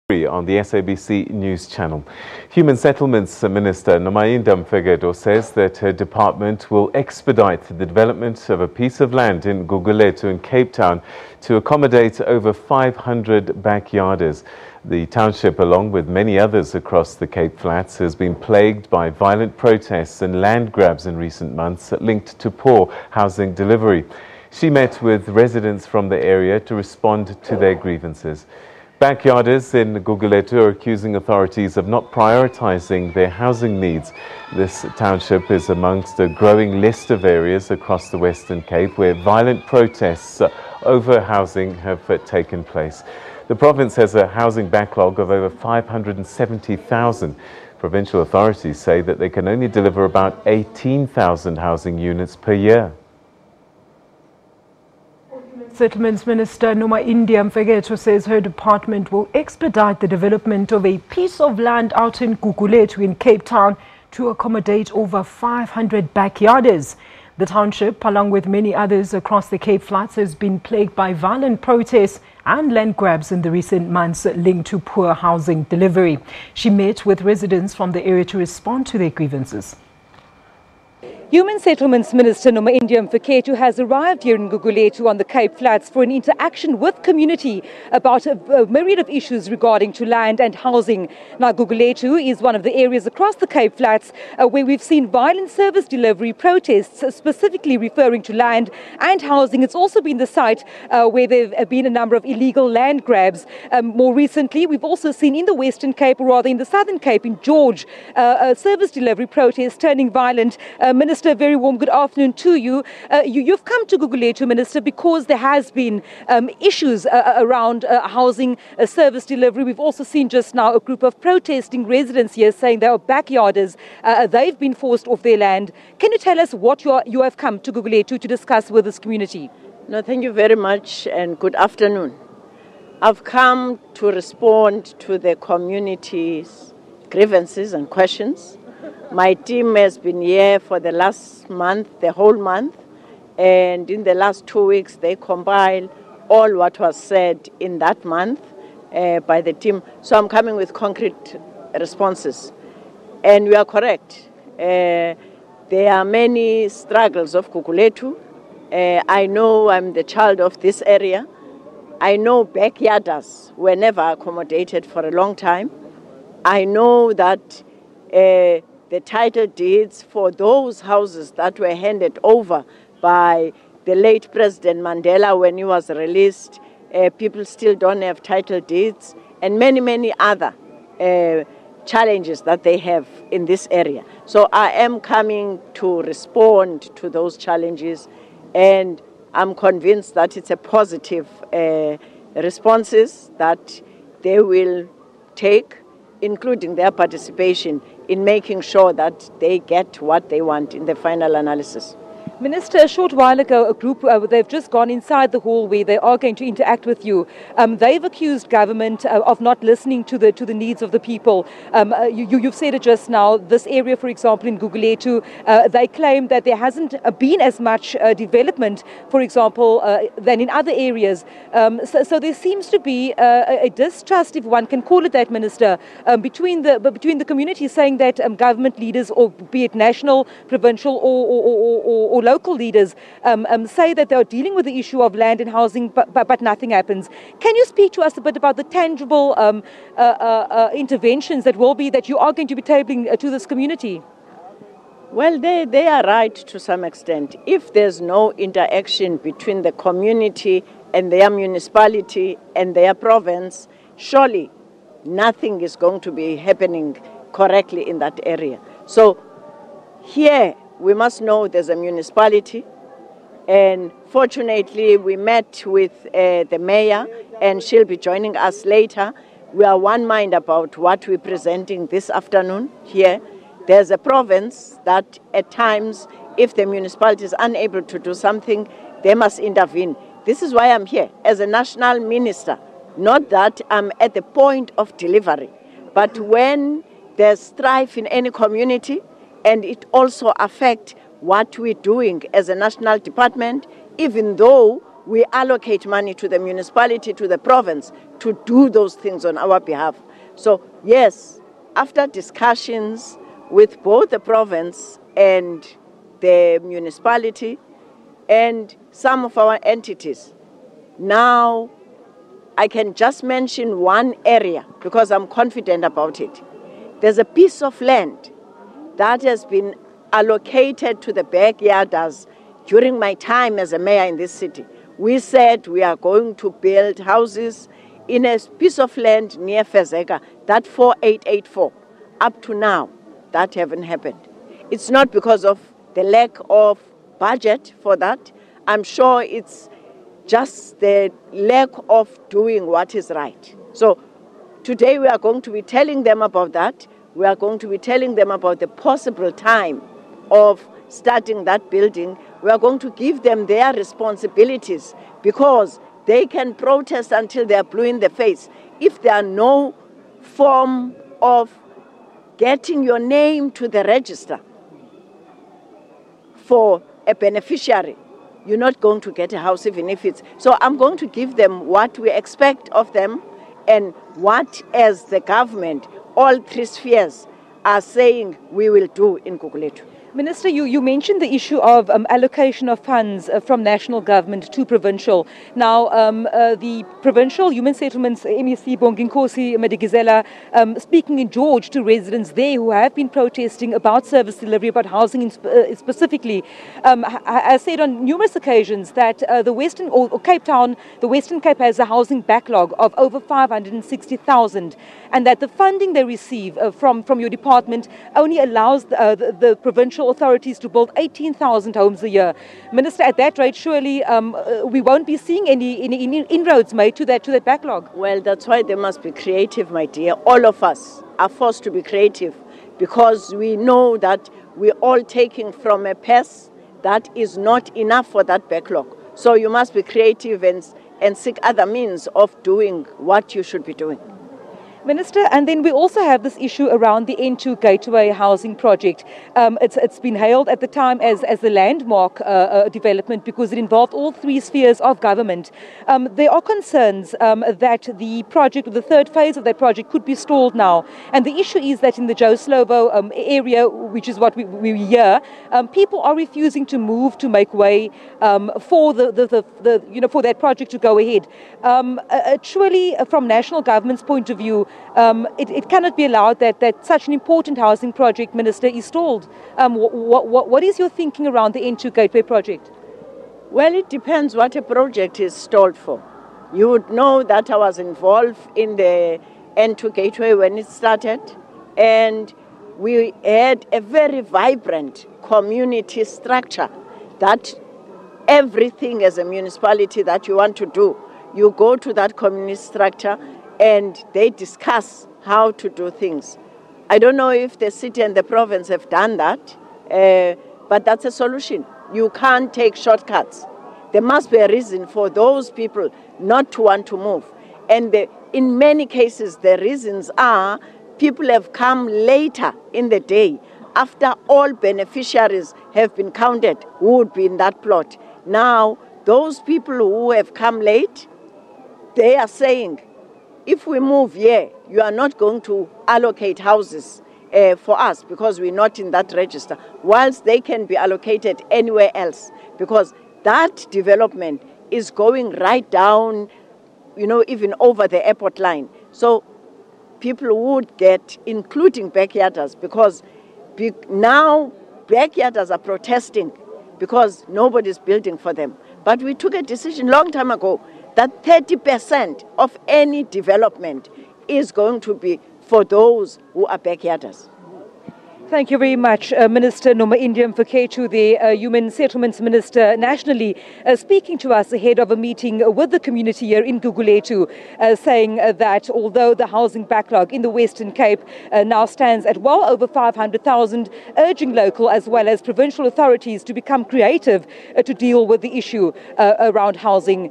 On the SABC News Channel. Human Settlements Minister Nomaindia Mfeketo says that her department will expedite the development of a piece of land in Gugulethu in Cape Town to accommodate over 500 backyarders. The township, along with many others across the Cape Flats, has been plagued by violent protests and land grabs in recent months linked to poor housing delivery. She met with residents from the area to respond to their grievances. Backyarders in Gugulethu are accusing authorities of not prioritizing their housing needs. This township is amongst a growing list of areas across the Western Cape where violent protests over housing have taken place. The province has a housing backlog of over 570,000. Provincial authorities say that they can only deliver about 18,000 housing units per year. Settlements Minister Nomaindia Mfeketo says her department will expedite the development of a piece of land out in Gugulethu in Cape Town to accommodate over 500 backyarders. The township, along with many others across the Cape Flats, has been plagued by violent protests and land grabs in the recent months linked to poor housing delivery. She met with residents from the area to respond to their grievances. Human Settlements Minister Nomaindia Mfeketo has arrived here in Gugulethu on the Cape Flats for an interaction with community about a myriad of issues regarding to land and housing. Now, Gugulethu is one of the areas across the Cape Flats where we've seen violent service delivery protests, specifically referring to land and housing. It's also been the site where there have been a number of illegal land grabs. More recently, we've also seen in the Western Cape, or rather in the Southern Cape, in George, a service delivery protest turning violent. Minister, a very warm good afternoon to you. You've come to Gugulethu, Minister, because there has been issues around housing service delivery. We've also seen just now a group of protesting residents here saying they are backyarders. They've been forced off their land. Can you tell us what you have come to Gugulethu to discuss with this community? No, thank you very much and good afternoon. I've come to respond to the community's grievances and questions. My team has been here for the last month, the whole month, and in the last 2 weeks they compiled all what was said in that month by the team. So I'm coming with concrete responses. And we are correct. There are many struggles of Gugulethu. I know I'm the child of this area. I know backyarders were never accommodated for a long time. I know that the title deeds for those houses that were handed over by the late President Mandela when he was released, people still don't have title deeds, and many other challenges that they have in this area. So I am coming to respond to those challenges, and I'm convinced that it's a positive responses that they will take, including their participation in making sure that they get what they want in the final analysis. Minister, a short while ago, a group, they've just gone inside the hall where they are going to interact with you. They've accused government of not listening to the needs of the people. You've said it just now, this area, for example, in Gugulethu, they claim that there hasn't been as much development, for example, than in other areas. So there seems to be a distrust, if one can call it that, Minister, between the community, saying that government leaders, or be it national, provincial or local leaders, say that they are dealing with the issue of land and housing, but nothing happens. Can you speak to us a bit about the tangible interventions that you are going to be tabling to this community? Well, they are right to some extent. If there's no interaction between the community and their municipality and their province, surely nothing is going to be happening correctly in that area. So here, we must know there's a municipality, and fortunately we met with the mayor, and she'll be joining us later. We are one mind about what we're presenting this afternoon here. There's a province that at times, if the municipality is unable to do something, they must intervene. This is why I'm here as a national minister. Not that I'm at the point of delivery, but when there's strife in any community, and it also affects what we're doing as a national department, even though we allocate money to the municipality, to the province, to do those things on our behalf. So yes, after discussions with both the province and the municipality and some of our entities, now I can just mention one area because I'm confident about it. There's a piece of land that has been allocated to the backyarders during my time as a mayor in this city. We said we are going to build houses in a piece of land near Fezeka, that 4884. Up to now, that haven't happened. It's not because of the lack of budget for that. I'm sure it's just the lack of doing what is right. So today we are going to be telling them about that. We are going to be telling them about the possible time of starting that building. We are going to give them their responsibilities because they can protest until they are blue in the face. If there are no form of getting your name to the register for a beneficiary, you're not going to get a house even if it's... So I'm going to give them what we expect of them and what, as the government, all three spheres are saying we will do in Gugulethu. Minister, you mentioned the issue of allocation of funds from national government to provincial. Now, the provincial human settlements MEC Bonginkosi Madigizela speaking in George to residents there who have been protesting about service delivery, about housing specifically, has said on numerous occasions that the Western or Cape Town, the Western Cape has a housing backlog of over 560,000, and that the funding they receive from your department only allows the provincial authorities to build 18,000 homes a year. Minister, at that rate, surely we won't be seeing any inroads made to that backlog. Well, that's why they must be creative, my dear. All of us are forced to be creative because we know that we're all taking from a purse that is not enough for that backlog. So you must be creative and seek other means of doing what you should be doing. Minister, and then we also have this issue around the N2 Gateway housing project. It's been hailed at the time as the landmark development because it involved all three spheres of government. There are concerns that the project, or the third phase of that project, could be stalled now. And the issue is that in the Joe Slovo area, which is what we hear, people are refusing to move to make way for for that project to go ahead. Surely, from national government's point of view, it cannot be allowed that such an important housing project, Minister, is stalled. What is your thinking around the N2 Gateway project? Well, it depends what a project is stalled for. You would know that I was involved in the N2 Gateway when it started, and we had a very vibrant community structure that everything as a municipality that you want to do, you go to that community structure and they discuss how to do things. I don't know if the city and the province have done that, but that's a solution. You can't take shortcuts. There must be a reason for those people not to want to move. And in many cases, the reasons are people have come later in the day after all beneficiaries have been counted who would be in that plot. Now, those people who have come late, they are saying, if we move here, you are not going to allocate houses for us because we're not in that register, whilst they can be allocated anywhere else because that development is going right down, even over the airport line. So people would get, including backyarders, because now backyarders are protesting because nobody's building for them. But we took a decision long time ago that 30% of any development is going to be for those who are backyarders. Thank you very much, Minister Nomaindia Mfeketo, the Human Settlements Minister nationally, speaking to us ahead of a meeting with the community here in Gugulethu, saying that although the housing backlog in the Western Cape now stands at well over 500,000, urging local as well as provincial authorities to become creative to deal with the issue around housing,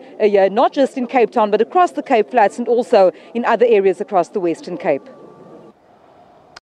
not just in Cape Town, but across the Cape Flats and also in other areas across the Western Cape.